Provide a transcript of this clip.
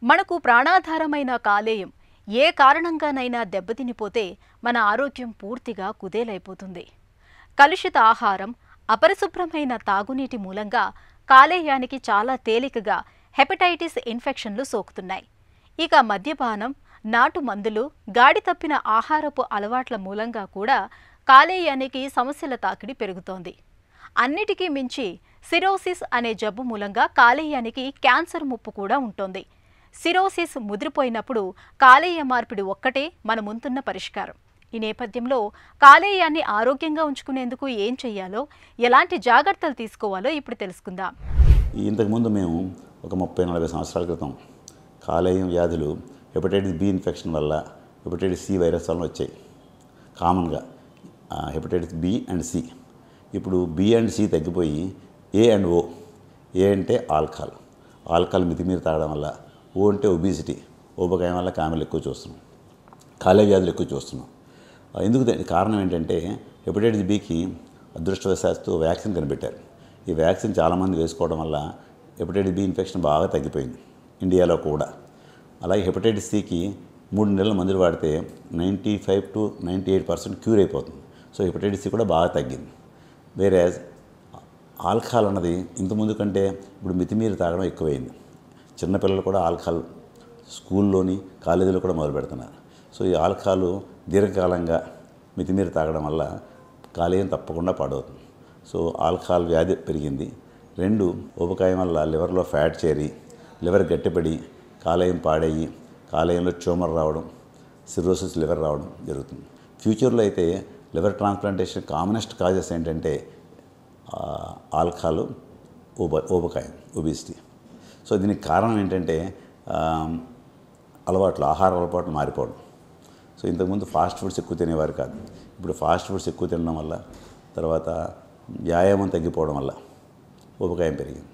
మనకు ప్రాణాధారమైన కాలేయం ఏ కారణంగానైనా దెబ్బతినిపోతే మన ఆరోగ్యం పూర్తిగా కుదేలైపోతుంది. కలుషిత ఆహారం, అపరిశుభ్రమైన తాగునీటి మూలంగా కాలేయానికి చాలా తేలికగా హెపటైటిస్ ఇన్ఫెక్షన్లు సోకుతున్నాయి. ఇక మద్యపానం, నాటు మందులు, గాడి తప్పిన ఆహారపు అలవాట్ల మూలంగా కూడా కాలేయానికి సమస్యల తాకిడి పెరుగుతోంది. అన్నిటికీ మించి సిరోసిస్ అనే జబ్బు మూలంగా కాలేయానికి క్యాన్సర్ ముప్పు కూడా ఉంటోంది. సిరోసిస్ ముదిరిపోయినప్పుడు కాలేయ మార్పిడి ఒక్కటే మన ముందున్న పరిష్కారం. ఈ నేపథ్యంలో కాలేయాన్ని ఆరోగ్యంగా ఉంచుకునేందుకు ఏం చెయ్యాలో, ఎలాంటి జాగ్రత్తలు తీసుకోవాలో ఇప్పుడు తెలుసుకుందాం. ఇంతకుముందు మేము ఒక 30-40 సంవత్సరాల క్రితం కాలేయం వ్యాధులు హెపటైటిస్ బి ఇన్ఫెక్షన్ వల్ల, హెపటైటిస్ సి వైరస్ వల్ల వచ్చాయి. కామన్గా హెపటైటిస్ బి అండ్ సి. ఇప్పుడు బి అండ్ సి తగ్గిపోయి ఏ అండ్ ఓ. ఏ అంటే ఆల్కహాల్ మితిమీరి తాగడం వల్ల, ఓ అంటే ఒబిసిటీ, ఊబకాయం వల్ల కామెలు ఎక్కువ చూస్తున్నాం, కాలేయ వ్యాధులు ఎక్కువ చూస్తున్నాం. ఎందుకు కారణం ఏంటంటే హెపటైటిస్ బికి అదృష్టవశాత్తు వ్యాక్సిన్ కనిపెట్టారు. ఈ వ్యాక్సిన్ చాలామంది వేసుకోవడం వల్ల హెపటైటిస్ బి ఇన్ఫెక్షన్ బాగా తగ్గిపోయింది ఇండియాలో కూడా. అలాగే హెపటైటిస్ సికి 3 నెలల మందులు వాడితే 95 to 98% క్యూర్ అయిపోతుంది. సో హెపటైటిస్ సి కూడా బాగా తగ్గింది. వేరే ఆల్కహాల్ అన్నది ఇంతకుముందు కంటే ఇప్పుడు మితిమీరి తాగడం ఎక్కువైంది. చిన్నపిల్లలు కూడా ఆల్కహాల్ స్కూల్లోని కాలేజీలో కూడా మొదలు పెడుతున్నారు. సో ఈ ఆల్కహాల్ దీర్ఘకాలంగా మితిమీరి తాగడం వల్ల కాలేయం తప్పకుండా పాడవుతుంది. సో ఆల్కహాల్ వ్యాధి పెరిగింది. 2, ఊబకాయం వల్ల లివర్లో ఫ్యాట్ చేరి లివర్ గట్టిపడి కాలేయం పాడయ్యి కాలేయంలో ట్యూమర్ రావడం, సిరోసిస్ లివర్ రావడం జరుగుతుంది. ఫ్యూచర్లో అయితే లివర్ ట్రాన్స్ప్లాంటేషన్ కామనెస్ట్ కాజెస్ ఏంటంటే ఆల్కహాల్, ఊబకాయం, ఒబిసిటీ. సో దీనికి కారణం ఏంటంటే ఆహార అలవాట్లు మారిపోవడం. సో ఇంతకుముందు ఫాస్ట్ ఫుడ్స్ ఎక్కువ తినేవారు కాదు. ఇప్పుడు ఫాస్ట్ ఫుడ్స్ ఎక్కువ తినడం వల్ల, తర్వాత వ్యాయామం తగ్గిపోవడం వల్ల ఊబకాయం పెరిగింది.